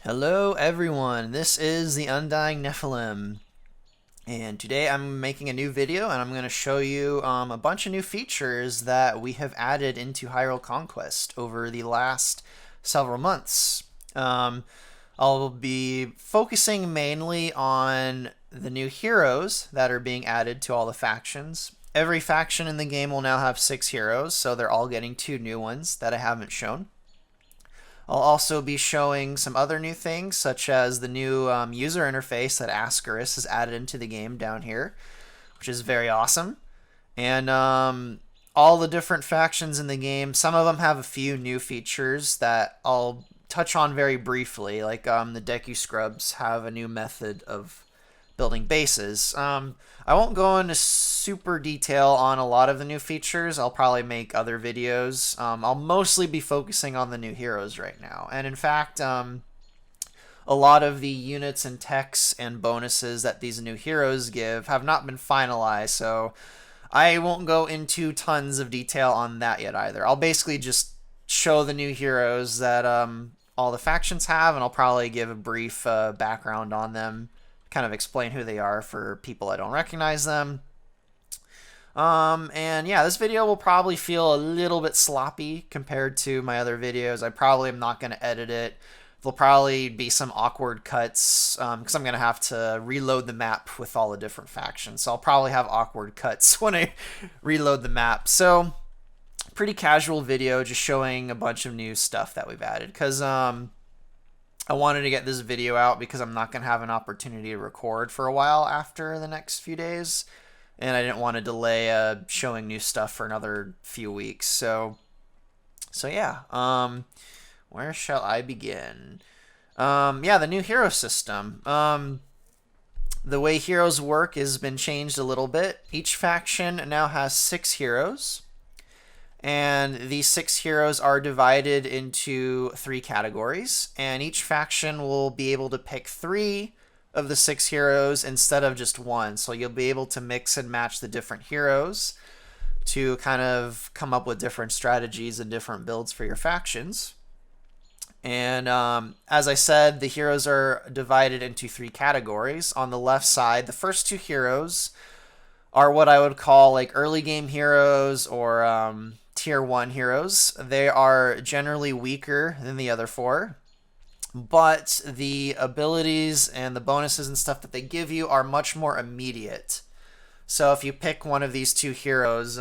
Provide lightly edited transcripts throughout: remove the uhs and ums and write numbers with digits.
Hello everyone, this is the Undying Nephilim, and today I'm making a new video and I'm going to show you a bunch of new features that we have added into Hyrule Conquest over the last several months. I'll be focusing mainly on the new heroes that are being added to all the factions. Every faction in the game will now have 6 heroes, so they're all getting 2 new ones that I haven't shown. I'll also be showing some other new things, such as the new user interface that Ascaris has added into the game down here, which is very awesome. And all the different factions in the game, some of them have a few new features that I'll touch on very briefly, like the Deku Scrubs have a new method of building bases. I won't go into super detail on a lot of the new features. I'll probably make other videos. I'll mostly be focusing on the new heroes right now. And in fact, a lot of the units and techs and bonuses that these new heroes give have not been finalized, so I won't go into tons of detail on that yet either. I'll basically just show the new heroes that all the factions have, and I'll probably give a brief background on them, kind of explain who they are for people that don't recognize them. And yeah, this video will probably feel a little bit sloppy compared to my other videos. I probably am not going to edit it. There'll probably be some awkward cuts because I'm going to have to reload the map with all the different factions. So I'll probably have awkward cuts when I reload the map. So pretty casual video, just showing a bunch of new stuff that we've added, because I wanted to get this video out because I'm not going to have an opportunity to record for a while after the next few days, and I didn't want to delay showing new stuff for another few weeks. So yeah, where shall I begin? Yeah, the new hero system. The way heroes work has been changed a little bit. Each faction now has 6 heroes, and these 6 heroes are divided into 3 categories, and each faction will be able to pick 3 of the 6 heroes instead of just 1. So you'll be able to mix and match the different heroes to kind of come up with different strategies and different builds for your factions. And as I said, the heroes are divided into 3 categories. On the left side, the first 2 heroes are what I would call like early game heroes or tier 1 heroes. They are generally weaker than the other 4, but the abilities and the bonuses and stuff that they give you are much more immediate. So if you pick one of these 2 heroes,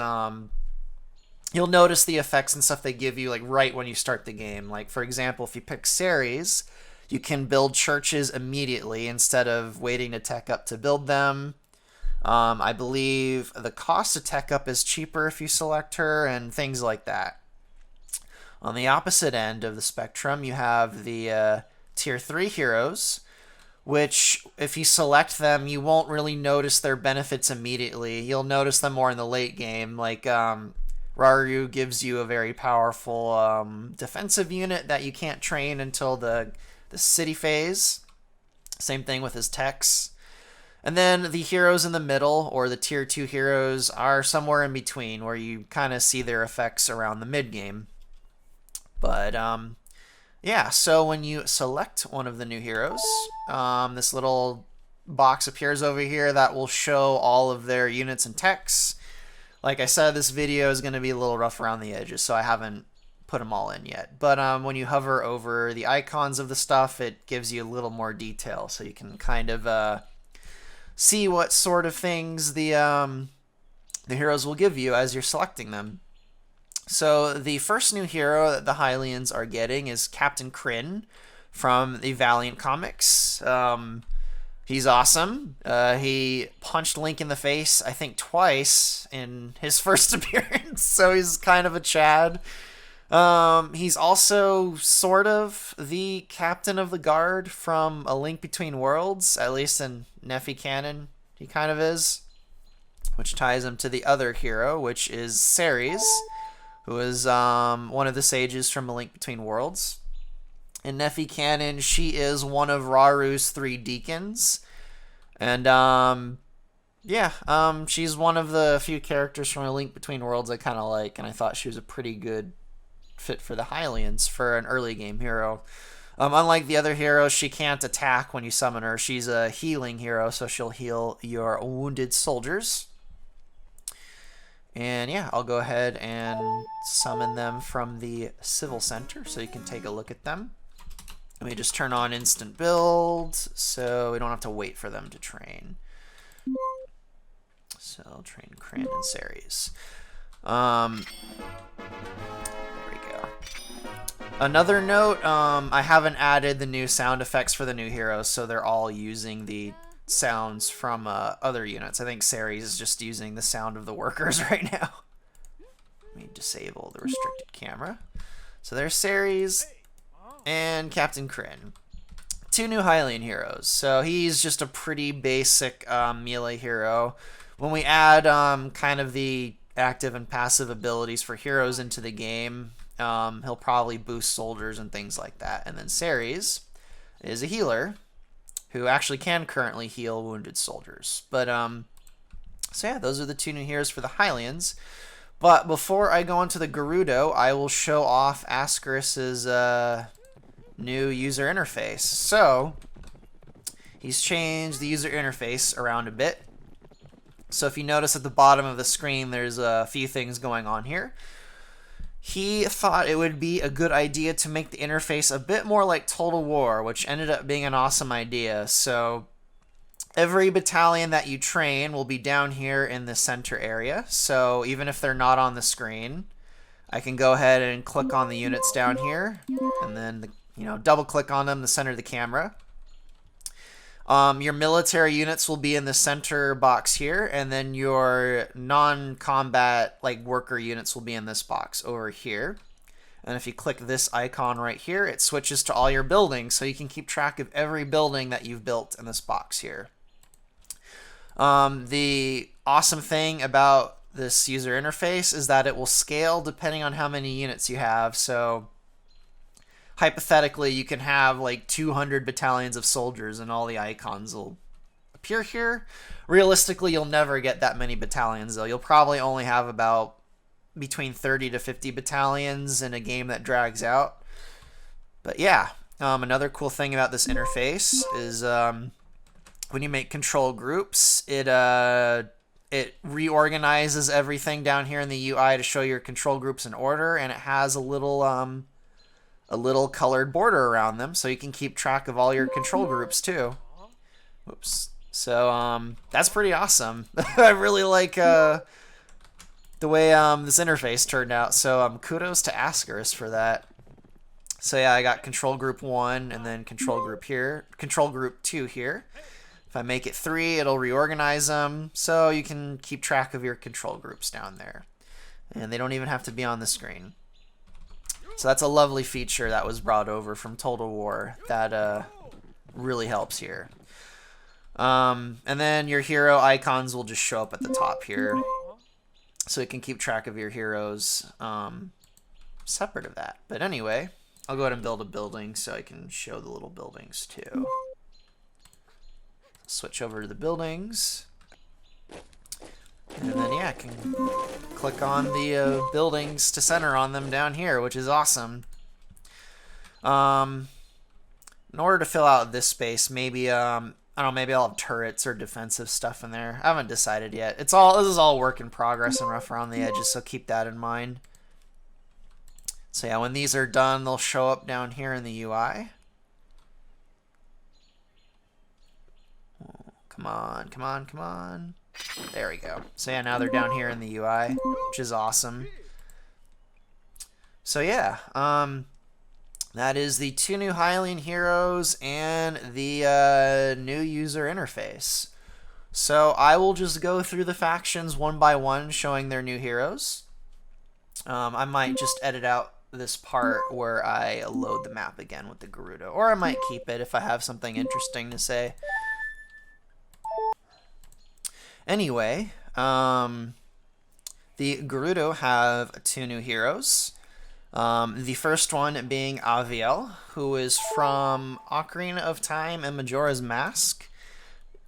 you'll notice the effects and stuff they give you like right when you start the game. Like for example, if you pick Ceres, you can build churches immediately instead of waiting to tech up to build them. I believe the cost to tech up is cheaper if you select her, and things like that. On the opposite end of the spectrum, you have the tier 3 heroes, which if you select them, you won't really notice their benefits immediately. You'll notice them more in the late game. Like Raru gives you a very powerful defensive unit that you can't train until the city phase. Same thing with his techs. And then the heroes in the middle, or the tier 2 heroes, are somewhere in between, where you kind of see their effects around the mid-game. But yeah, so when you select one of the new heroes, this little box appears over here that will show all of their units and techs. Like I said, this video is going to be a little rough around the edges, so I haven't put them all in yet. But when you hover over the icons of the stuff, it gives you a little more detail, so you can kind of see what sort of things the heroes will give you as you're selecting them. So the first new hero that the Hylians are getting is Captain Krin from the Valiant comics. He's awesome. He punched Link in the face, I think, twice in his first appearance, so he's kind of a Chad. He's also sort of the captain of the guard from A Link Between Worlds, at least in Nephi canon, he kind of is, which ties him to the other hero, which is Ceres, who is one of the sages from A Link Between Worlds. In Nephi canon, she is one of Raru's 3 deacons, and yeah, she's one of the few characters from A Link Between Worlds I kind of like, and I thought she was a pretty good fit for the Hylians for an early game hero. Unlike the other heroes, she can't attack when you summon her. She's a healing hero, so she'll heal your wounded soldiers. And yeah, I'll go ahead and summon them from the Civil Center so you can take a look at them. Let me just turn on instant build so we don't have to wait for them to train. So I'll train Krin and Ceres. There we go. Another note, I haven't added the new sound effects for the new heroes, so they're all using the sounds from other units. I think Ceres is just using the sound of the workers right now. Let me disable the restricted camera. So there's Ceres and Captain Krin. Two new Hylian heroes. So he's just a pretty basic melee hero. When we add kind of the active and passive abilities for heroes into the game, he'll probably boost soldiers and things like that. And then Ceres is a healer who actually can currently heal wounded soldiers. But so yeah, those are the two new heroes for the Hylians. But before I go into the Gerudo, I will show off Ascaris's new user interface. So he's changed the user interface around a bit. So if you notice at the bottom of the screen, there's a few things going on here. He thought it would be a good idea to make the interface a bit more like Total War, which ended up being an awesome idea. So every battalion that you train will be down here in the center area. So even if they're not on the screen, I can go ahead and click on the units down here, and then double click on them, the center of the camera. Your military units will be in the center box here, and then your non-combat worker units will be in this box over here. And if you click this icon right here, it switches to all your buildings, so you can keep track of every building that you've built in this box here. The awesome thing about this user interface is that it will scale depending on how many units you have. So hypothetically, you can have like 200 battalions of soldiers and all the icons will appear here. Realistically, you'll never get that many battalions, though. You'll probably only have about between 30 to 50 battalions in a game that drags out. But yeah, another cool thing about this interface is when you make control groups, it reorganizes everything down here in the UI to show your control groups in order, and it has a little colored border around them, so you can keep track of all your control groups too. Whoops. So that's pretty awesome. I really like the way this interface turned out. So kudos to Ascaris for that. So yeah, I got control group 1 and then control group 2 here. If I make it 3, it'll reorganize them, so you can keep track of your control groups down there, and they don't even have to be on the screen. So that's a lovely feature that was brought over from Total War that really helps here. And then your hero icons will just show up at the top here, so you can keep track of your heroes separate of that. But anyway, I'll go ahead and build a building so I can show the little buildings too. Switch over to the buildings. And then, yeah, I can click on the buildings to center on them down here, which is awesome. In order to fill out this space, maybe, I don't know, maybe I'll have turrets or defensive stuff in there. I haven't decided yet. This is all work in progress and rough around the edges, so keep that in mind. So yeah, when these are done, they'll show up down here in the UI. Oh, come on, come on, come on. There we go. So yeah, now they're down here in the UI, which is awesome. So yeah, that is the 2 new Hylian heroes and the new user interface. So I will just go through the factions one by one, showing their new heroes. I might just edit out this part where I load the map again with the Gerudo, or I might keep it if I have something interesting to say. Anyway, the Gerudo have 2 new heroes. The first one being Aveil, who is from Ocarina of Time and Majora's Mask.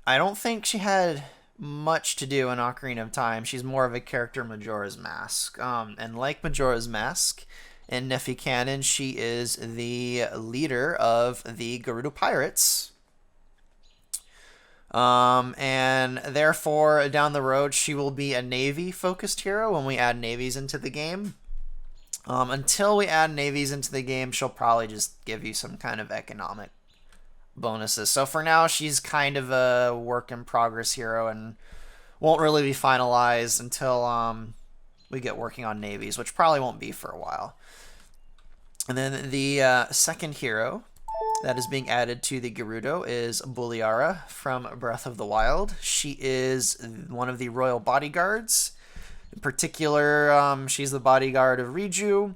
I don't think she had much to do in Ocarina of Time. She's more of a character in Majora's Mask. And like Majora's Mask, In Nefi Canon, she is the leader of the Gerudo Pirates. And therefore, down the road, she will be a Navy-focused hero when we add navies into the game. Until we add navies into the game, she'll probably just give you some kind of economic bonuses. So for now, she's kind of a work-in-progress hero and won't really be finalized until we get working on navies, which probably won't be for a while. And then the second hero that is being added to the Gerudo is Buliara from Breath of the Wild. She is one of the royal bodyguards. In particular, she's the bodyguard of Riju.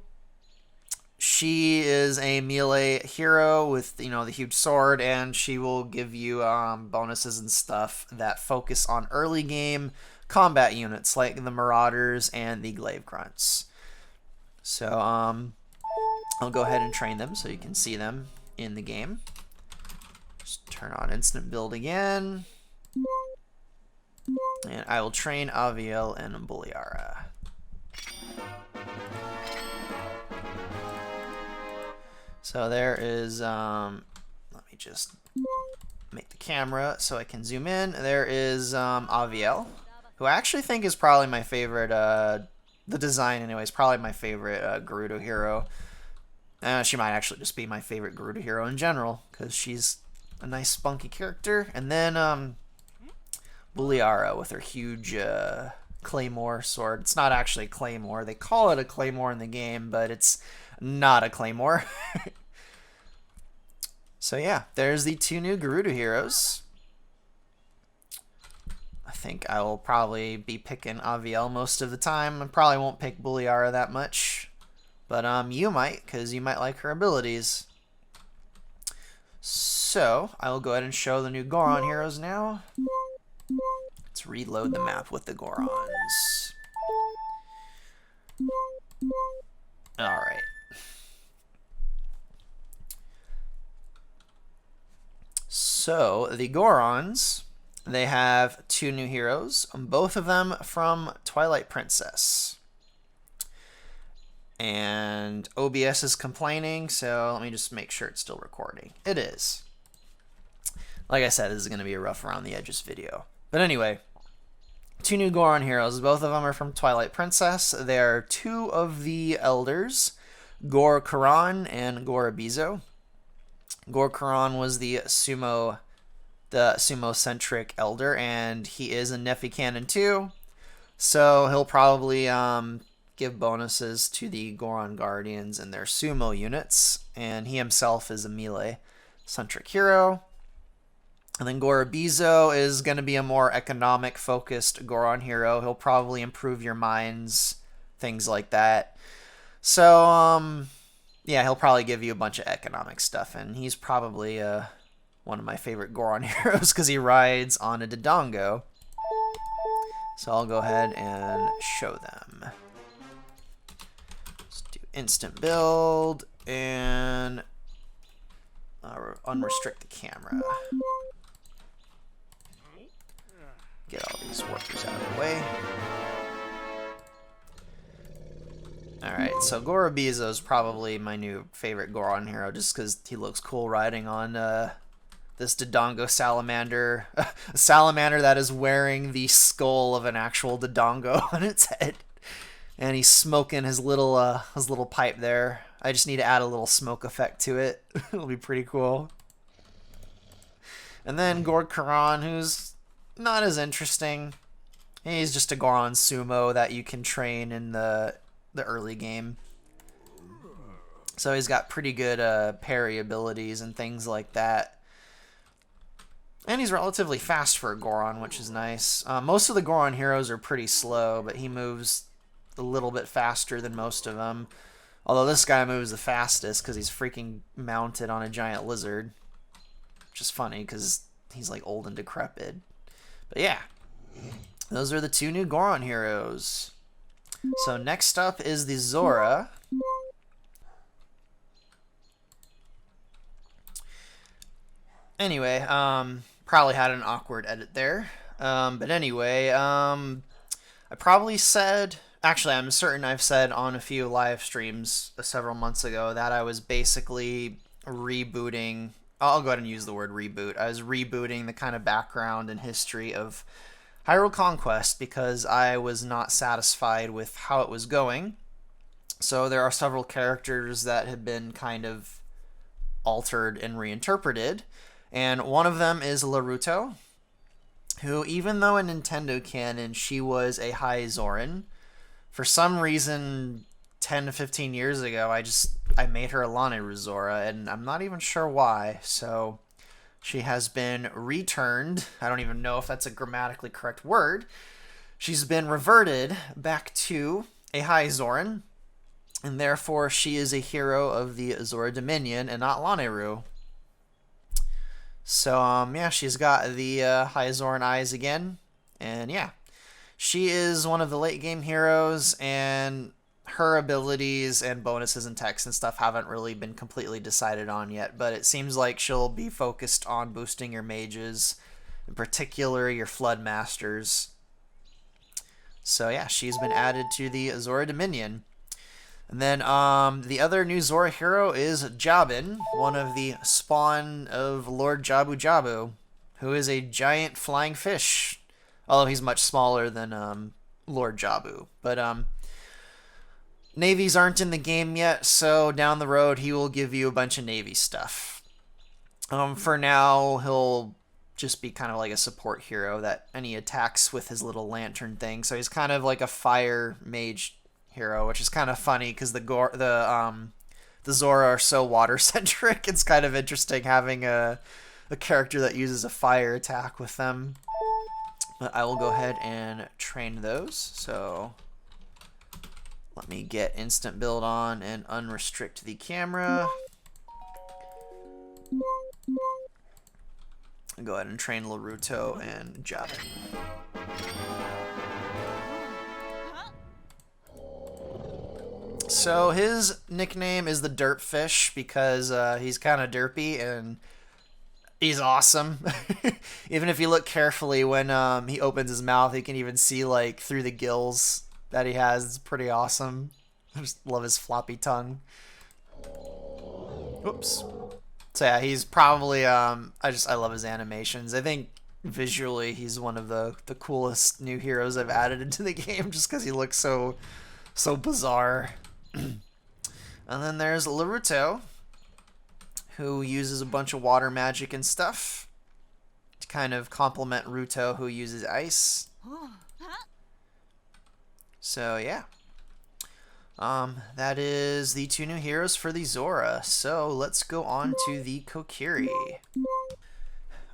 She is a melee hero with, the huge sword, and she will give you bonuses and stuff that focus on early game combat units like the Marauders and the Glaive Grunts. So, I'll go ahead and train them so you can see them in the game. Just turn on instant build again. And I will train Aveil and Buliara. So there is, let me just make the camera so I can zoom in. There is Aveil, who I actually think is probably my favorite, the design anyway, is probably my favorite Gerudo hero. She might actually just be my favorite Gerudo hero in general, because she's a nice spunky character. And then Buliara with her huge claymore sword. It's not actually a claymore. They call it a claymore in the game, but it's not a claymore. So yeah, there's the two new Gerudo heroes. I think I will probably be picking Aveil most of the time. I probably won't pick Buliara that much. But you might, because you might like her abilities. So, I will go ahead and show the new Goron heroes now. Let's reload the map with the Gorons. Alright. So, the Gorons, they have two new heroes, both of them from Twilight Princess. And OBS is complaining, so let me just make sure it's still recording. It is. Like I said, this is going to be a rough around the edges video. But anyway, two new Goron heroes. Both of them are from Twilight Princess. They are two of the elders, Coron and Ebizo. Coron was the sumo-centric elder, and he is in Nefi Canon too. So he'll probably give bonuses to the Goron Guardians and their sumo units, and he himself is a melee-centric hero. And then Ebizo is going to be a more economic-focused Goron hero. He'll probably improve your mines, things like that. So, yeah, he'll probably give you a bunch of economic stuff, and he's probably one of my favorite Goron heroes because he rides on a Dodongo. So I'll go ahead and show them. Instant build and unrestrict the camera. Get all these workers out of the way. Alright, so Ebizo is probably my new favorite Goron hero just because he looks cool riding on this Dodongo salamander. A salamander that is wearing the skull of an actual Dodongo on its head. And he's smoking his little pipe there. I just need to add a little smoke effect to it. It'll be pretty cool. And then Coron, who's not as interesting. He's just a Goron sumo that you can train in the early game. So he's got pretty good parry abilities and things like that. And he's relatively fast for a Goron, which is nice. Most of the Goron heroes are pretty slow, but he moves a little bit faster than most of them. Although this guy moves the fastest because he's freaking mounted on a giant lizard. Which is funny because he's like old and decrepit. But yeah, those are the two new Goron heroes. So next up is the Zora. Anyway, probably had an awkward edit there. But anyway, I probably said Actually, I'm certain I've said on a few live streams several months ago that I was basically rebooting. I'll go ahead and use the word reboot. I was rebooting the kind of background and history of Hyrule Conquest because I was not satisfied with how it was going. So there are several characters that have been kind of altered and reinterpreted. And one of them is Laruto, who, even though in Nintendo canon she was a High Zoran, for some reason 10 to 15 years ago I made her a Lanayru Zora, and I'm not even sure why. So she has been returned. I don't even know if that's a grammatically correct word. She's been reverted back to a High Zoran, and therefore she is a hero of the Zora Dominion and not Lanayru. So yeah, she's got the High Zoran eyes again, and yeah, she is one of the late game heroes, and her abilities and bonuses and techs and stuff haven't really been completely decided on yet, but it seems like she'll be focused on boosting your mages, in particular your Flood Masters. So yeah, she's been added to the Zora Dominion. And then the other new Zora hero is Jabun, one of the spawn of Lord Jabu Jabu, who is a giant flying fish. Although he's much smaller than Lord Jabu. But navies aren't in the game yet, so down the road he will give you a bunch of navy stuff. For now, he'll just be kind of like a support hero and he attacks with his little lantern thing. So he's kind of like a fire mage hero, which is kind of funny because the Zora are so water centric. It's kind of interesting having a character that uses a fire attack with them. But I will go ahead and train those. So let me get instant build on and unrestrict the camera. I'll go ahead and train Laruto and Jabun. So his nickname is the Derpfish because he's kind of derpy and he's awesome. Even if you look carefully when he opens his mouth, you can even see like through the gills that he has. It's pretty awesome. I just love his floppy tongue. Oops. So yeah, he's probably I love his animations. I think visually he's one of the coolest new heroes I've added into the game just because he looks so bizarre. And then there's Laruto, who uses a bunch of water magic and stuff to kind of complement Ruto, who uses ice. So yeah, that is the two new heroes for the Zora. So let's go on to the Kokiri.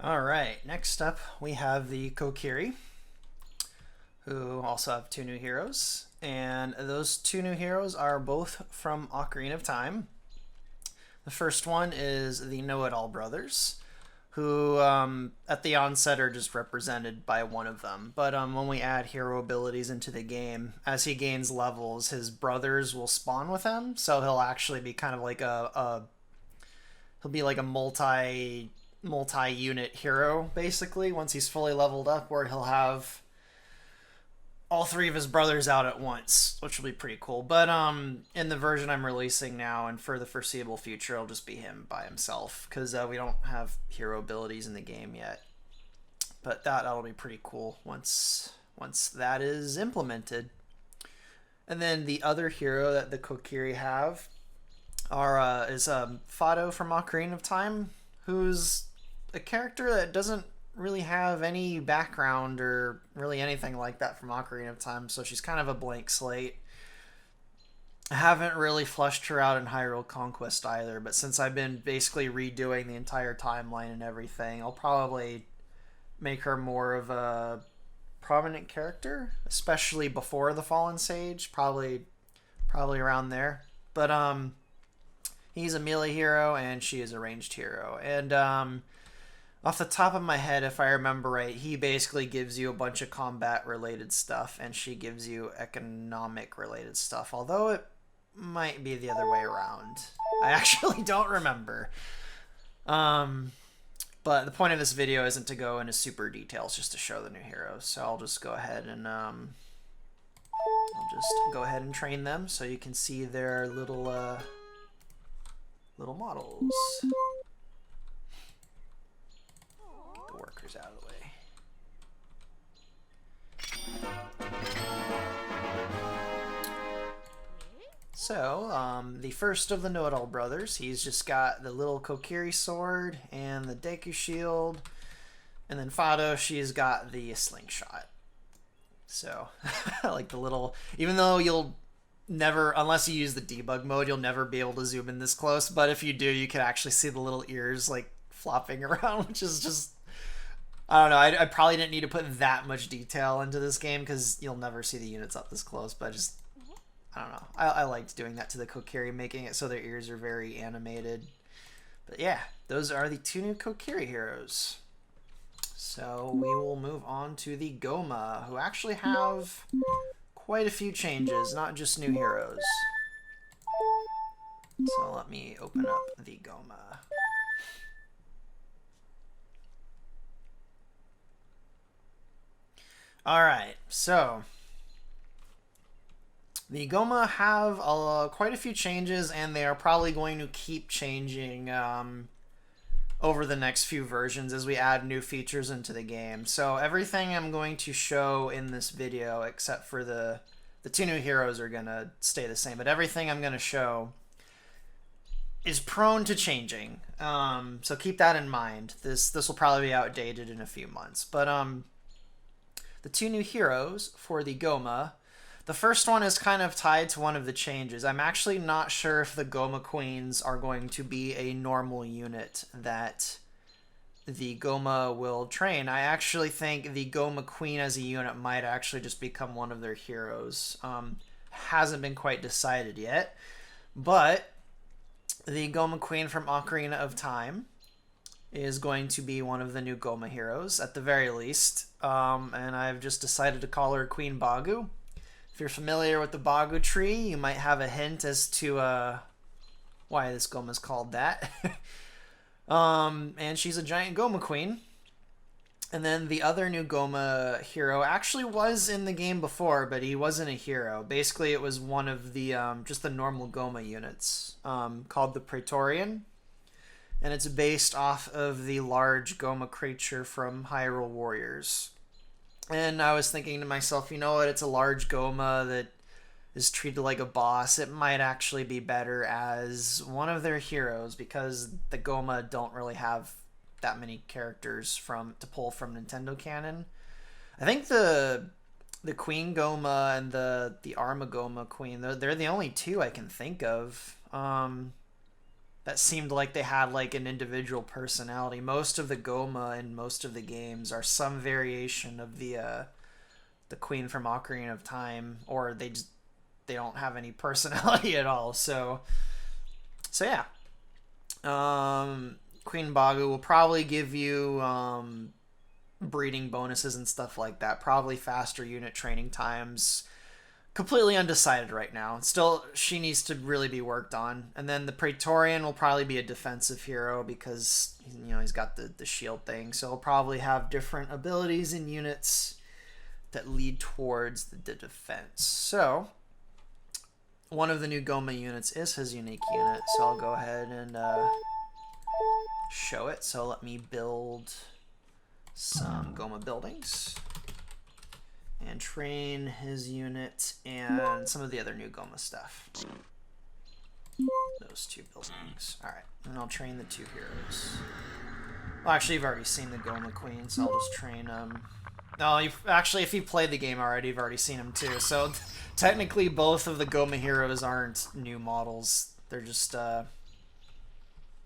Alright, next up we have the Kokiri, who also have two new heroes. And those two new heroes are both from Ocarina of Time. The first one is the Know-It-All brothers, who at the onset are just represented by one of them. But when we add hero abilities into the game, as he gains levels, his brothers will spawn with him. So he'll actually be kind of like he'll be like a multi-unit hero, basically, once he's fully leveled up, where he'll have all three of his brothers out at once, which will be pretty cool. But in the version I'm releasing now and for the foreseeable future, it'll just be him by himself because we don't have hero abilities in the game yet. But that'll be pretty cool once that is implemented. And then the other hero that the Kokiri have is Fado from Ocarina of Time, who's a character that doesn't really have any background or really anything like that from Ocarina of Time, so she's kind of a blank slate. I haven't really fleshed her out in Hyrule Conquest either, but since I've been basically redoing the entire timeline and everything, I'll probably make her more of a prominent character, especially before the Fallen Sage, probably around there. But he's a melee hero and she is a ranged hero. And off the top of my head, if I remember right, he basically gives you a bunch of combat-related stuff, and she gives you economic-related stuff, although it might be the other way around. I actually don't remember. But the point of this video isn't to go into super details, just to show the new heroes, so I'll just go ahead and I'll just go ahead and train them so you can see their little little models. Get the workers out of the way. So, the first of the Know-It-All brothers, he's just got the little Kokiri sword and the Deku shield. And then Fado, she's got the slingshot. So, like the little... Even though you'll never, unless you use the debug mode, you'll never be able to zoom in this close. But if you do, you can actually see the little ears, like, flopping around, which is just... I don't know, I probably didn't need to put that much detail into this game, because you'll never see the units up this close, but just... I don't know. I liked doing that to the Kokiri, making it so their ears are very animated. But yeah, those are the two new Kokiri heroes. So we will move on to the Gohma, who actually have quite a few changes, not just new heroes. So let me open up the Gohma. Alright, so... The Gohma have quite a few changes, and they are probably going to keep changing over the next few versions as we add new features into the game. So everything I'm going to show in this video, except for the two new heroes, are going to stay the same. But everything I'm going to show is prone to changing. So keep that in mind. This will probably be outdated in a few months. But the two new heroes for the Gohma... The first one is kind of tied to one of the changes. I'm actually not sure if the Gohma Queens are going to be a normal unit that the Gohma will train. I actually think the Gohma Queen as a unit might actually just become one of their heroes. Hasn't been quite decided yet. But the Gohma Queen from Ocarina of Time is going to be one of the new Gohma heroes, at the very least. And I've just decided to call her Queen Bagu. If you're familiar with the Bagu tree, you might have a hint as to why this Gohma is called that. And she's a giant Gohma Queen. And then the other new Gohma hero actually was in the game before, but he wasn't a hero. Basically, it was one of the just the normal Gohma units called the Praetorian. And it's based off of the large Gohma creature from Hyrule Warriors. And I was thinking to myself, you know what, it's a large Gohma that is treated like a boss. It might actually be better as one of their heroes, because the Gohma don't really have that many characters to pull from Nintendo canon. I think the Queen Gohma and the Arma Gohma Queen, they're the only two I can think of. That seemed like they had like an individual personality. Most of the Gohma in most of the games are some variation of the Queen from Ocarina of Time, or they don't have any personality at all. So yeah. Queen Bagu will probably give you breeding bonuses and stuff like that. Probably faster unit training times. Completely undecided right now. Still, she needs to really be worked on. And then the Praetorian will probably be a defensive hero because, you know, he's got the shield thing. So he'll probably have different abilities and units that lead towards the defense. So one of the new Gohma units is his unique unit. So I'll go ahead and show it. So let me build some Gohma buildings and train his unit and some of the other new Gohma stuff. Those two buildings. Alright, and I'll train the two heroes. Well, actually, you've already seen the Gohma Queen, so I'll just train them. No, actually, if you played the game already, you've already seen them too. So technically, both of the Gohma heroes aren't new models. They're just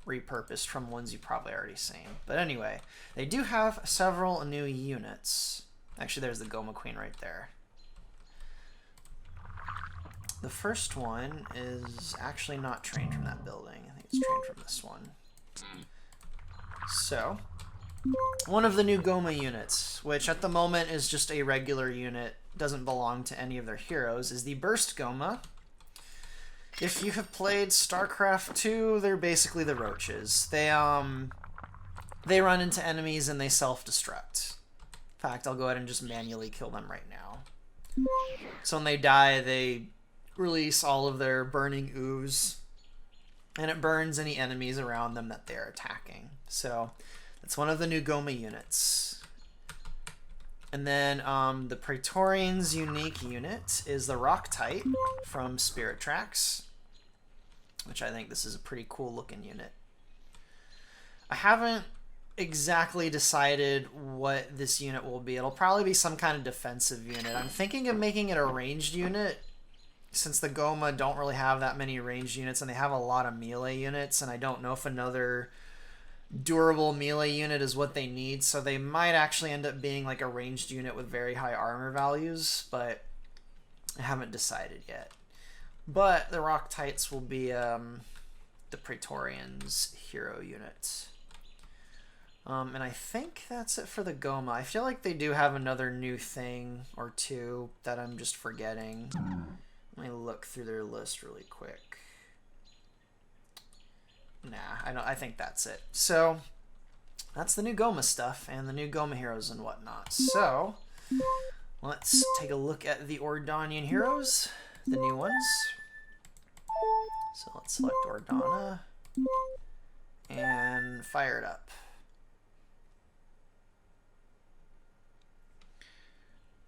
repurposed from ones you've probably already seen. But anyway, they do have several new units. Actually, there's the Gohma Queen right there. The first one is actually not trained from that building. I think it's trained from this one. So, one of the new Gohma units, which at the moment is just a regular unit, doesn't belong to any of their heroes, is the Burst Gohma. If you have played StarCraft 2, they're basically the roaches. They run into enemies and they self-destruct. In fact, I'll go ahead and just manually kill them right now. So when they die, they release all of their burning ooze, and it burns any enemies around them that they're attacking. So that's one of the new Gohma units. And then the Praetorian's unique unit is the Rock Type from Spirit Tracks, which I think this is a pretty cool looking unit. I haven't exactly decided what this unit will be. It'll probably be some kind of defensive unit. I'm thinking of making it a ranged unit, since the Gohma don't really have that many ranged units, and they have a lot of melee units, and I don't know if another durable melee unit is what they need, so they might actually end up being like a ranged unit with very high armor values, but I haven't decided yet. But the Rock Tights will be the Praetorian's hero unit. And I think that's it for the Gohma. I feel like they do have another new thing or two that I'm just forgetting. Let me look through their list really quick. Nah, I think that's it. So that's the new Gohma stuff and the new Gohma heroes and whatnot. So let's take a look at the Ordonian heroes, the new ones. So let's select Ordona and fire it up.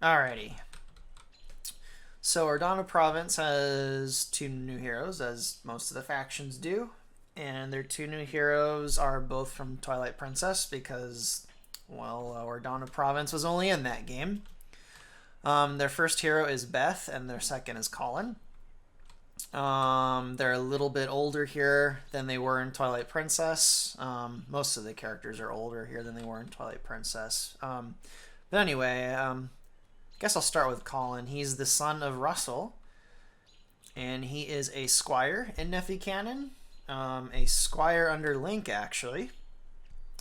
Alrighty. So Ordona Province has 2 new heroes, as most of the factions do. And their 2 new heroes are both from Twilight Princess because, well, Ordona Province was only in that game. Their first hero is Beth, and their second is Colin. They're a little bit older here than they were in Twilight Princess. Most of the characters are older here than they were in Twilight Princess. But anyway, I guess I'll start with Colin. He's the son of Russell, and he is a squire in Nephi Canon. A squire under Link, actually.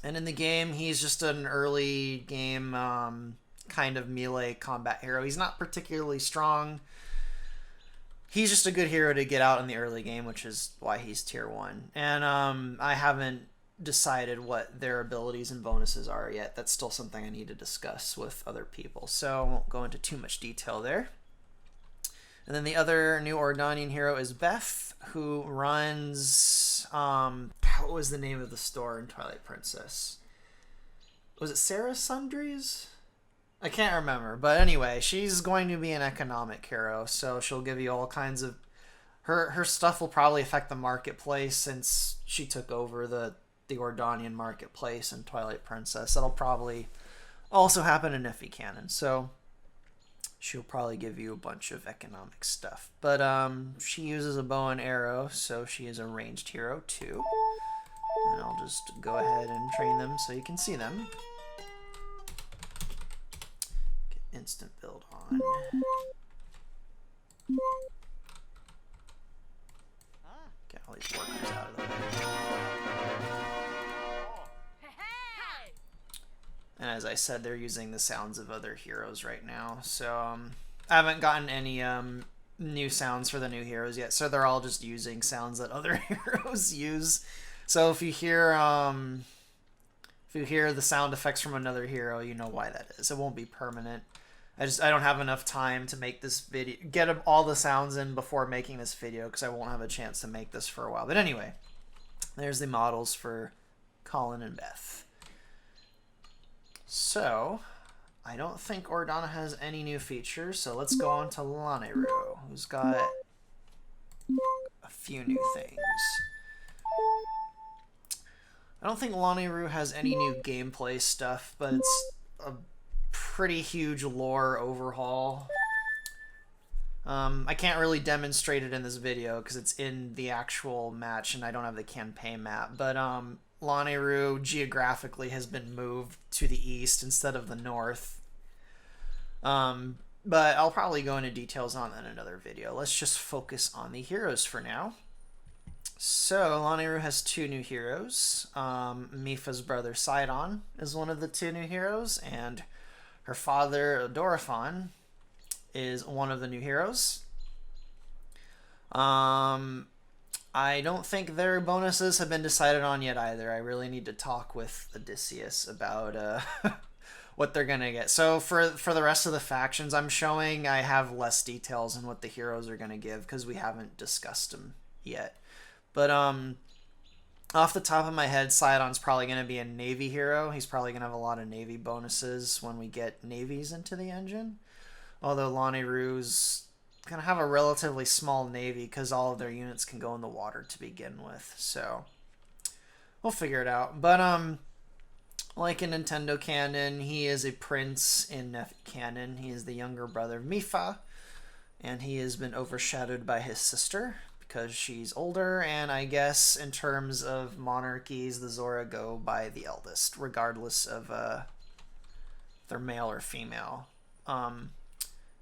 And in the game, he's just an early game kind of melee combat hero. He's not particularly strong. He's just a good hero to get out in the early game, which is why he's tier 1. And I haven't decided what their abilities and bonuses are yet. That's still something I need to discuss with other people, so I won't go into too much detail there. And then the other new Ordonian hero is Beth, who runs, what was the name of the store in Twilight Princess? Was it Sarah Sundries? I can't remember, but anyway, she's going to be an economic hero, so she'll give you all kinds of... Her stuff will probably affect the marketplace, since she took over the Ordonian marketplace in Twilight Princess. That'll probably also happen in Nephi Canon, so she'll probably give you a bunch of economic stuff. But she uses a bow and arrow, so she is a ranged hero too. And I'll just go ahead and train them so you can see them. Get instant build on. Get all these workers out of the way. And as I said, they're using the sounds of other heroes right now. So I haven't gotten any new sounds for the new heroes yet. So they're all just using sounds that other heroes use. So if you hear the sound effects from another hero, you know why that is. It won't be permanent. I don't have enough time to make this video, get all the sounds in before making this video, because I won't have a chance to make this for a while. But anyway, there's the models for Colin and Beth. So, I don't think Ordona has any new features, so let's go on to Lanayru, who's got a few new things. I don't think Lanayru has any new gameplay stuff, but it's a pretty huge lore overhaul. I can't really demonstrate it in this video because it's in the actual match and I don't have the campaign map, but Lanayru geographically has been moved to the east instead of the north. But I'll probably go into details on that in another video. Let's just focus on the heroes for now. So, Lanayru has 2 new heroes. Mipha's brother Sidon is one of the 2 new heroes, and her father Dorephan is one of the new heroes. I don't think their bonuses have been decided on yet either. I really need to talk with Odysseus about what they're gonna get. So for the rest of the factions I'm showing, I have less details on what the heroes are gonna give because we haven't discussed them yet. But off the top of my head, Sidon's probably gonna be a Navy hero. He's probably gonna have a lot of Navy bonuses when we get navies into the engine. Although Lanayru's gonna have a relatively small navy because all of their units can go in the water to begin with. So we'll figure it out. But like in Nintendo canon, he is a prince in Nefi canon. He is the younger brother of Mipha, and he has been overshadowed by his sister because she's older, and I guess in terms of monarchies, the Zora go by the eldest, regardless of they're male or female. And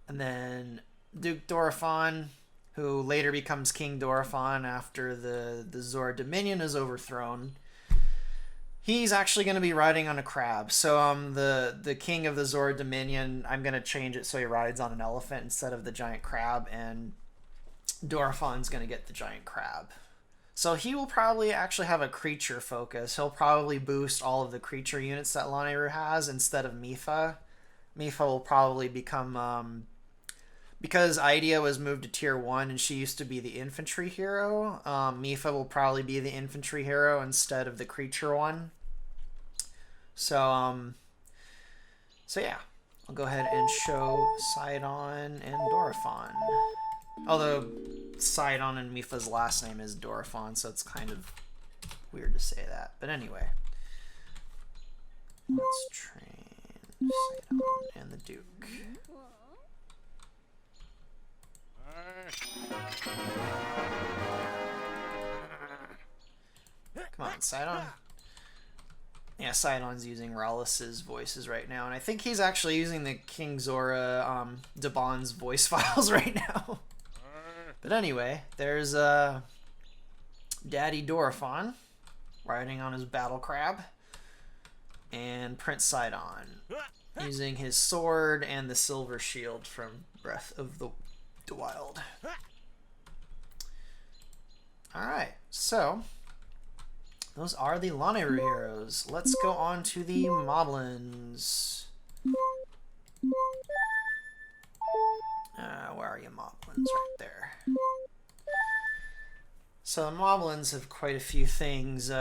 then Duke Dorephan, who later becomes King Dorephan after the Zora Dominion is overthrown. He's actually going to be riding on a crab. So the king of the Zora Dominion, I'm going to change it so he rides on an elephant instead of the giant crab, and Dorephan's going to get the giant crab. So he will probably actually have a creature focus. He'll probably boost all of the creature units that Lanayru has instead of Mipha. Mipha will probably become... because Idea was moved to tier 1 and she used to be the infantry hero, Mipha will probably be the infantry hero instead of the creature one. So yeah, I'll go ahead and show Sidon and Dorephan. Although Sidon and Mipha's last name is Dorephan, so it's kind of weird to say that. But anyway, let's train Sidon and the Duke. Come on, Sidon. Yeah, Sidon's using Rallis's voices right now, and I think he's actually using the King Zora Daban's voice files right now. But anyway, there's Daddy Dorephan riding on his battle crab, and Prince Sidon using his sword and the silver shield from Breath of the Wild. Alright, so those are the Lanayru heroes. Let's go on to the Moblins. Where are you, Moblins? Right there. So the Moblins have quite a few things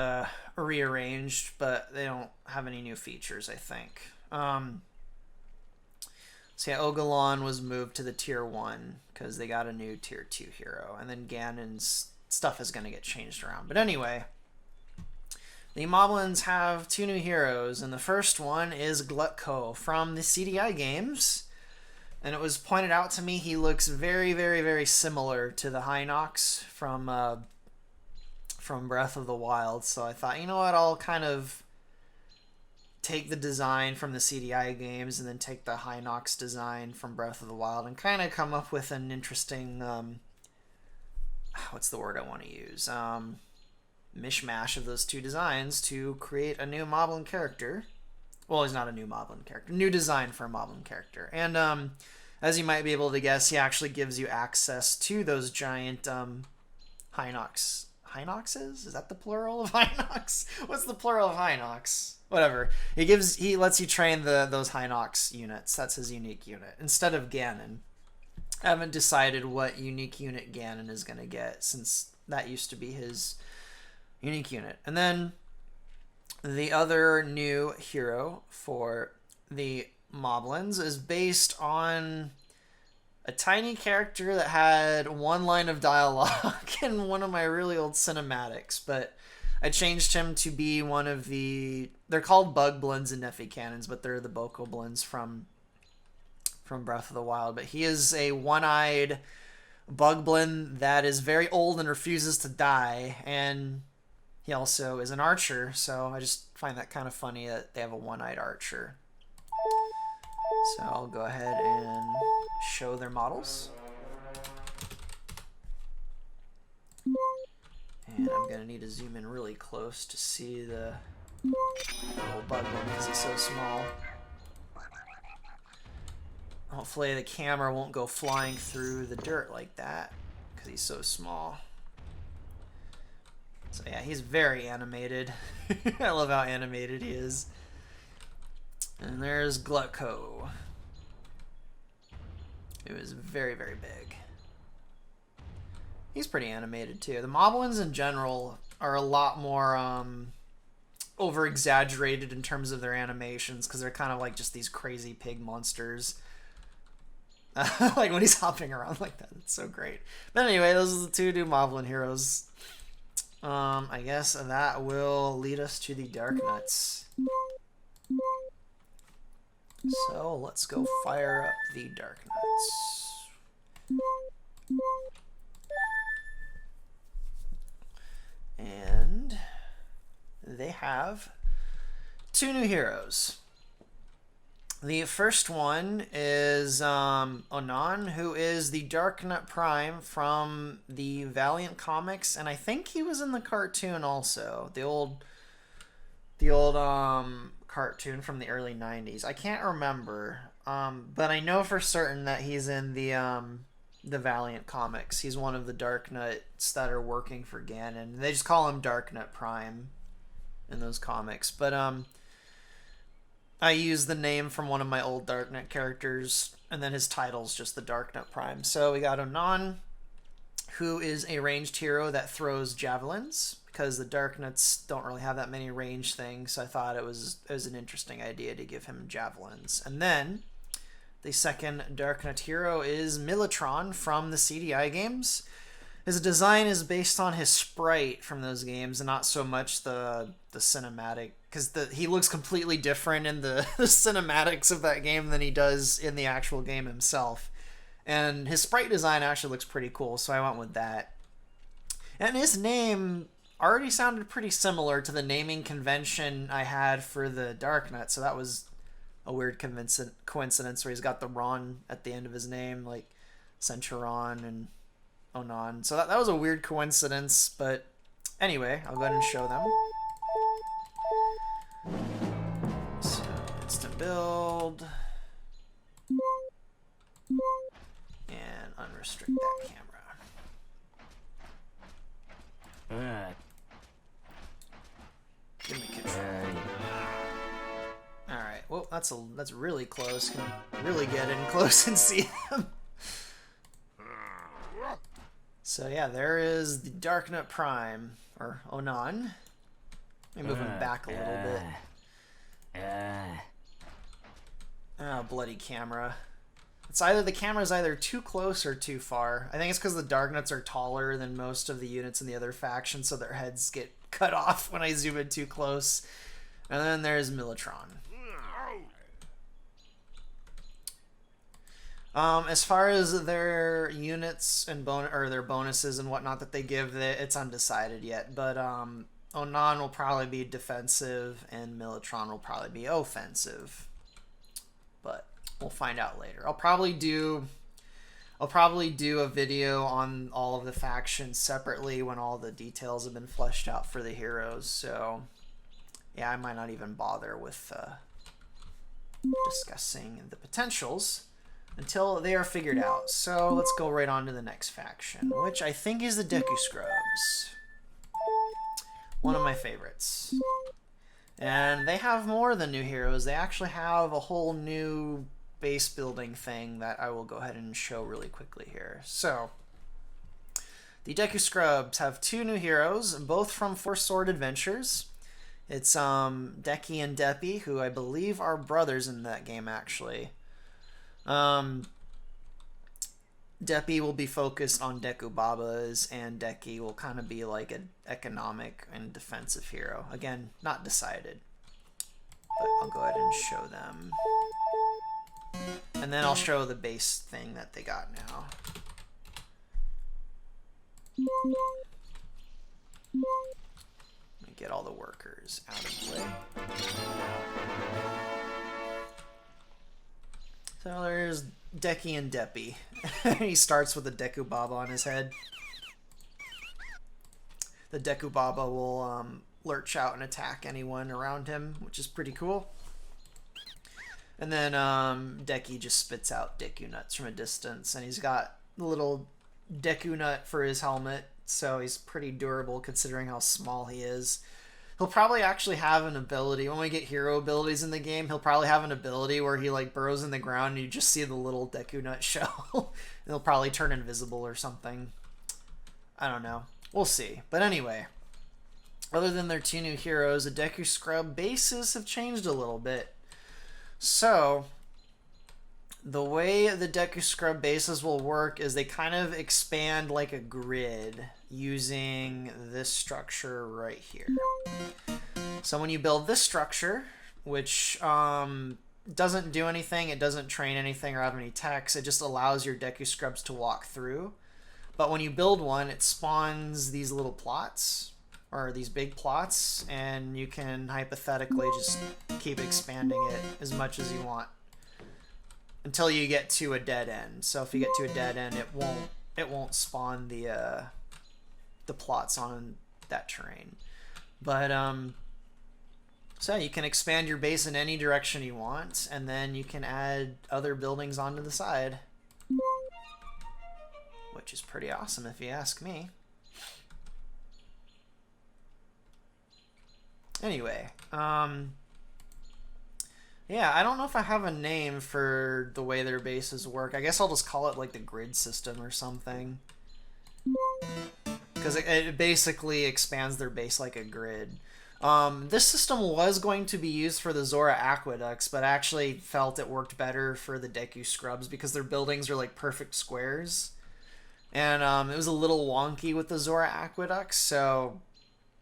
rearranged, but they don't have any new features, I think. So yeah, Ogalon was moved to the tier 1 because they got a new tier 2 hero, and then Ganon's stuff is going to get changed around. But anyway, the Moblins have 2 new heroes, and the first one is Glutko from the CDI games. And it was pointed out to me he looks very, very, very similar to the Hynox from Breath of the Wild. So I thought, you know what, I'll kind of take the design from the CDI games and then take the Hynox design from Breath of the Wild and kind of come up with an interesting, what's the word I want to use? Mishmash of those 2 designs to create a new Moblin character. Well, he's not a new Moblin character. New design for a Moblin character. And as you might be able to guess, he actually gives you access to those giant Hynox. Hynoxes? Is that the plural of Hynox? What's the plural of Hynox? Whatever. He lets you train those Hynox units. That's his unique unit. Instead of Ganon. I haven't decided what unique unit Ganon is going to get, since that used to be his unique unit. And then the other new hero for the Moblins is based on a tiny character that had 1 line of dialogue in one of my really old cinematics, but I changed him to be one of the... They're called Buglins in Nefi canons, but they're the Bokoblins from Breath of the Wild. But he is a one-eyed Buglin that is very old and refuses to die, and he also is an archer, so I just find that kind of funny that they have a one-eyed archer. So I'll go ahead and show their models. And I'm going to need to zoom in really close to see the little Buglin because he's so small. Hopefully the camera won't go flying through the dirt like that because he's so small. So yeah, he's very animated. I love how animated he is. And there's Glutko. It was very, very big. He's pretty animated too. The Moblins in general are a lot more over-exaggerated in terms of their animations because they're kind of like just these crazy pig monsters. Like when he's hopping around like that, it's so great. But anyway, those are the two new Moblin heroes. I guess that will lead us to the Darknuts. So let's go fire up the Darknuts. And they have two new heroes. The first one is Onon, who is the Darknut Prime from the Valiant comics, and I think he was in the cartoon also. The old cartoon from the early 90s. I can't remember, but I know for certain that he's in the Valiant comics. He's one of the Darknuts that are working for Ganon. They just call him Darknut Prime in those comics. But I use the name from one of my old Darknut characters, and then his title's just the Darknut Prime. So we got Onon, who is a ranged hero that throws javelins, because the Darknuts don't really have that many range things, so I thought it was an interesting idea to give him javelins. And then the second Darknut hero is Militron from the CDI games. His design is based on his sprite from those games, and not so much the cinematic, because he looks completely different in the cinematics of that game than he does in the actual game himself. And his sprite design actually looks pretty cool, so I went with that. And his name already sounded pretty similar to the naming convention I had for the Darknut, so that was a weird coincidence where he's got the Ron at the end of his name, like Centuron and Onon. So that was a weird coincidence, but anyway, I'll go ahead and show them. So, instant build. And unrestrict that camera. Give me control. Alright, well, that's really close. Can really get in close and see them. So yeah, there is the Darknut Prime, or Onon. Let me move him back a little bit. Oh, bloody camera. The camera's either too close or too far. I think it's because the Darknuts are taller than most of the units in the other faction, so their heads get cut off when I zoom in too close. And then there's Militron. As far as their units and their bonuses and whatnot that they give, it's undecided yet. But Onon will probably be defensive, and Militron will probably be offensive. But we'll find out later. I'll probably do a video on all of the factions separately when all the details have been fleshed out for the heroes. So yeah, I might not even bother with discussing the potentials until they are figured out. So let's go right on to the next faction, which I think is the Deku Scrubs. One of my favorites. And they have more than new heroes. They actually have a whole new base building thing that I will go ahead and show really quickly here. So, the Deku Scrubs have two new heroes, both from Four Sword Adventures. It's Deki and Deppy, who I believe are brothers in that game, actually. Deppy will be focused on Deku Babas, and Deki will kind of be like an economic and defensive hero. Again, not decided, but I'll go ahead and show them. And then I'll show the base thing that they got now. Let me get all the workers out of the way. So there's Deki and Deppy. He starts with a Deku Baba on his head. The Deku Baba will lurch out and attack anyone around him, which is pretty cool. And then Deki just spits out Deku Nuts from a distance, and he's got a little Deku Nut for his helmet, so he's pretty durable considering how small he is. He'll probably actually have an ability when we get hero abilities in the game. He'll probably have an ability where he like burrows in the ground and you just see the little Deku nut shell. He'll probably turn invisible or something. I don't know. We'll see. But anyway, other than their 2 new heroes, the Deku Scrub bases have changed a little bit. So the way the Deku Scrub bases will work is they kind of expand like a grid using this structure right here. So when you build this structure, which doesn't do anything, it doesn't train anything or have any text, it just allows your Deku Scrubs to walk through. But when you build one, it spawns these little plots, or these big plots, and you can hypothetically just keep expanding it as much as you want until you get to a dead end. So if you get to a dead end, it won't spawn the plots on that terrain. But so you can expand your base in any direction you want, and then you can add other buildings onto the side, which is pretty awesome if you ask me. Anyway, yeah, I don't know if I have a name for the way their bases work. I guess I'll just call it like the grid system or something, because it basically expands their base like a grid. This system was going to be used for the Zora aqueducts, but I actually felt it worked better for the Deku Scrubs because their buildings are like perfect squares. And it was a little wonky with the Zora aqueducts, so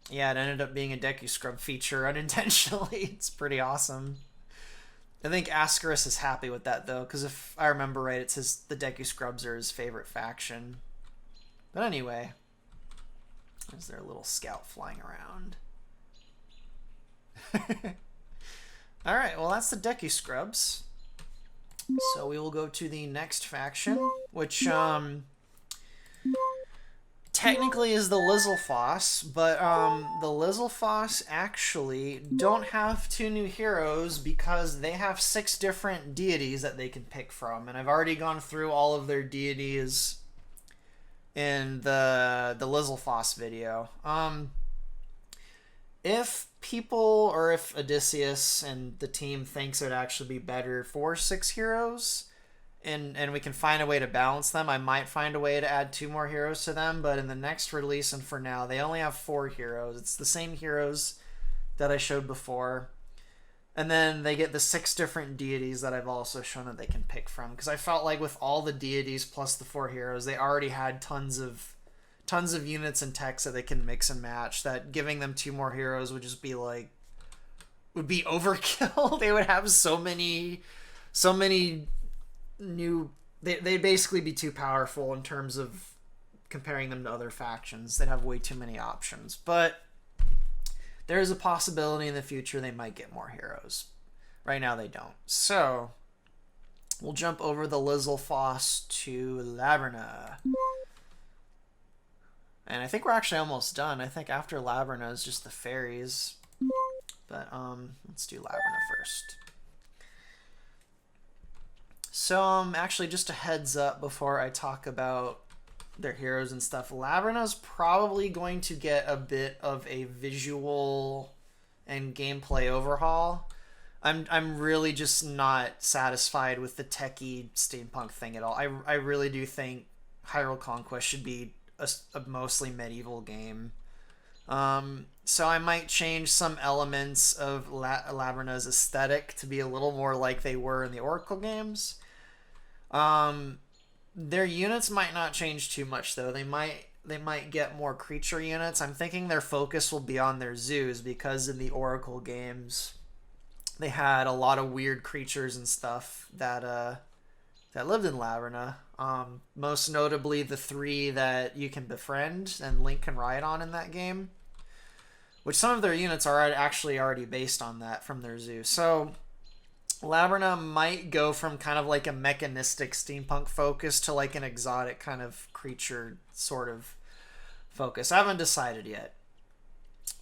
yeah, it ended up being a Deku Scrub feature unintentionally. It's pretty awesome. I think Ascaris is happy with that, though, because if I remember right, it says the Deku Scrubs are his favorite faction. But anyway, there's their little scout flying around. Alright, well that's the Deku Scrubs. So we will go to the next faction, which technically is the Lizalfoss, but the Lizalfoss actually don't have 2 new heroes because they have 6 different deities that they can pick from, and I've already gone through all of their deities in the Lizalfoss video. If people, or if Odysseus and the team thinks it would actually be better for 6 heroes, and we can find a way to balance them, I might find a way to add 2 more heroes to them, but in the next release and for now, they only have 4 heroes. It's the same heroes that I showed before. And then they get the 6 different deities that I've also shown that they can pick from, because I felt like with all the deities plus the 4 heroes, they already had tons of units and techs that they can mix and match, that giving them 2 more heroes would just be like, would be overkill. They would have so many new, they'd basically be too powerful in terms of comparing them to other factions. They'd have way too many options, but there's a possibility in the future they might get more heroes. Right now they don't. So we'll jump over the Lizalfoss to Labrynna. And I think we're actually almost done. I think after Labrynna is just the fairies. But let's do Labrynna first. So actually just a heads up before I talk about their heroes and stuff. Labrynna's probably going to get a bit of a visual and gameplay overhaul. I'm really just not satisfied with the techie steampunk thing at all. I really do think Hyrule Conquest should be a mostly medieval game. So I might change some elements of Labrynna's aesthetic to be a little more like they were in the Oracle games. Their units might not change too much though. They might get more creature units. I'm thinking their focus will be on their zoos, because in the Oracle games they had a lot of weird creatures and stuff that lived in Labrynna. Most notably the 3 that you can befriend and Link can ride on in that game, which some of their units are actually already based on that from their zoo. So Labrynna might go from kind of like a mechanistic steampunk focus to like an exotic kind of creature sort of focus. I haven't decided yet.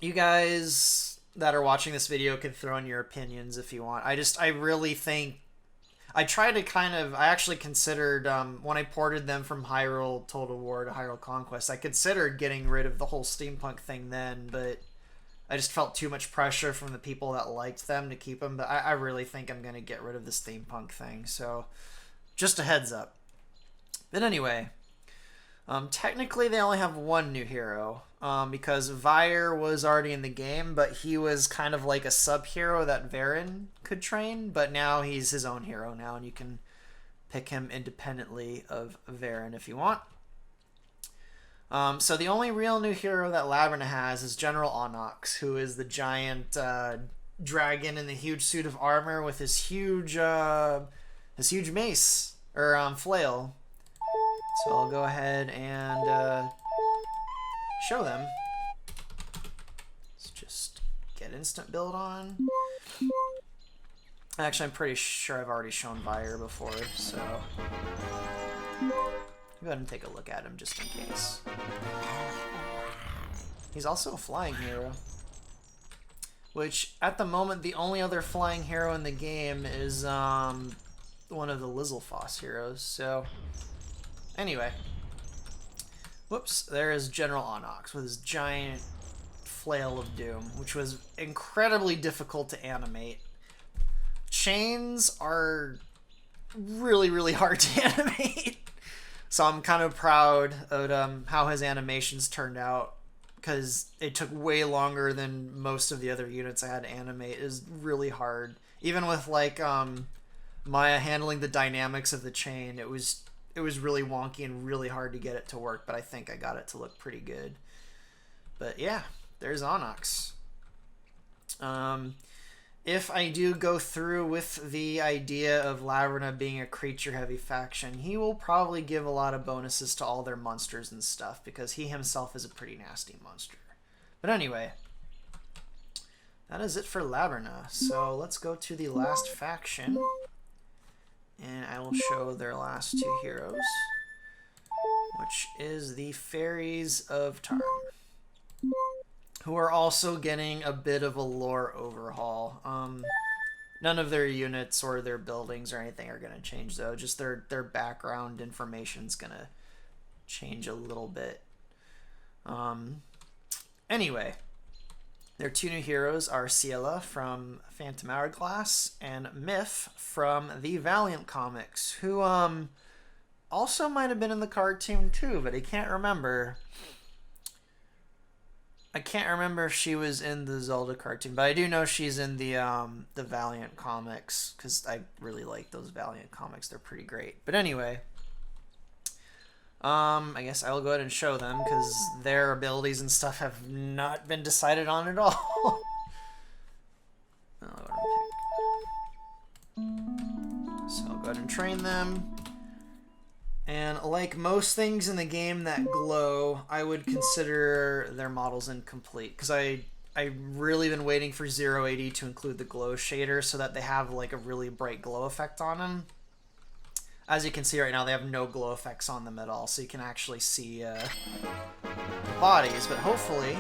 You guys that are watching this video can throw in your opinions if you want. I really think I actually considered, when I ported them from Hyrule Total War to Hyrule Conquest, I considered getting rid of the whole steampunk thing then, but I just felt too much pressure from the people that liked them to keep them, but I really think I'm going to get rid of this steampunk thing, so just a heads up. But anyway, technically they only have one new hero, because Vire was already in the game, but he was kind of like a sub-hero that Varen could train, but now he's his own hero now, and you can pick him independently of Varen if you want. So the only real new hero that Labrynna has is General Onox, who is the giant dragon in the huge suit of armor with his huge mace, or flail. So I'll go ahead and show them. Let's just get instant build on. Actually, I'm pretty sure I've already shown Vire before, so go ahead and take a look at him just in case. He's also a flying hero, which at the moment the only other flying hero in the game is one of the Lizzlefoss heroes. So anyway, whoops, there is General Onox with his giant flail of doom, which was incredibly difficult to animate. Chains are really, really hard to animate. So I'm kind of proud of how his animations turned out, because it took way longer than most of the other units I had to animate. It was really hard. Even with like Maya handling the dynamics of the chain, it was really wonky and really hard to get it to work, but I think I got it to look pretty good. But yeah, there's Onox. If I do go through with the idea of Labrynna being a creature-heavy faction, he will probably give a lot of bonuses to all their monsters and stuff, because he himself is a pretty nasty monster. But anyway, that is it for Labrynna. So let's go to the last faction, and I will show their last two heroes, which is the Fairies of Tarm, who are also getting a bit of a lore overhaul. None of their units or their buildings or anything are going to change, though. Just their background information's going to change a little bit. Anyway, their two new heroes are Ciela from Phantom Hourglass and Myth from the Valiant comics, who also might have been in the cartoon too, but I can't remember. I can't remember if she was in the Zelda cartoon, but I do know she's in the Valiant comics, because I really like those Valiant comics. They're pretty great. But anyway, I guess I will go ahead and show them, because their abilities and stuff have not been decided on at all. I'll go ahead and pick. So I'll go ahead and train them. And like most things in the game that glow, I would consider their models incomplete, because I really been waiting for 080 to include the glow shader so that they have like a really bright glow effect on them. As you can see right now, they have no glow effects on them at all, so you can actually see the bodies. But hopefully,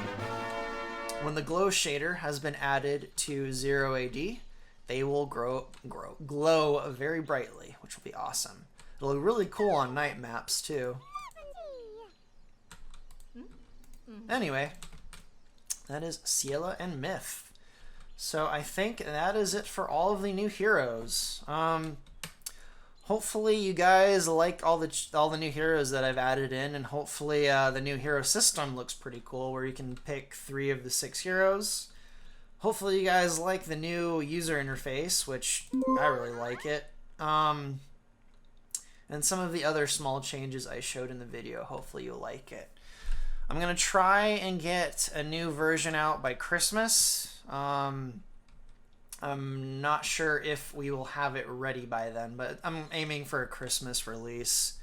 when the glow shader has been added to 0AD, they will glow very brightly, which will be awesome. It'll look really cool on night maps, too. Anyway, that is Ciela and Myth. So I think that is it for all of the new heroes. Hopefully you guys like all the new heroes that I've added in, and hopefully the new hero system looks pretty cool, where you can pick 3 of the 6 heroes. Hopefully you guys like the new user interface, which I really like it. And some of the other small changes I showed in the video. Hopefully you'll like it. I'm going to try and get a new version out by Christmas. I'm not sure if we will have it ready by then, but I'm aiming for a Christmas release.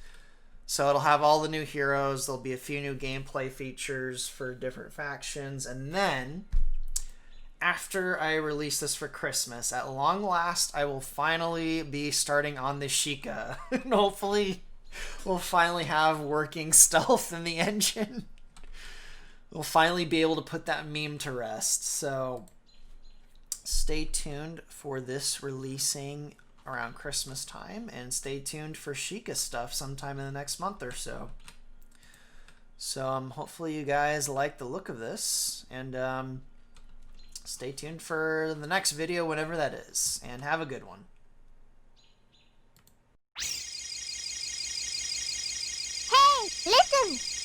So it'll have all the new heroes. There'll be a few new gameplay features for different factions. And then, after I release this for Christmas, at long last, I will finally be starting on the Sheikah. And hopefully, we'll finally have working stealth in the engine. We'll finally be able to put that meme to rest. So, stay tuned for this releasing around Christmas time, and stay tuned for Sheikah stuff sometime in the next month or so. So, hopefully you guys like the look of this, and stay tuned for the next video, whenever that is, and have a good one. Hey, listen!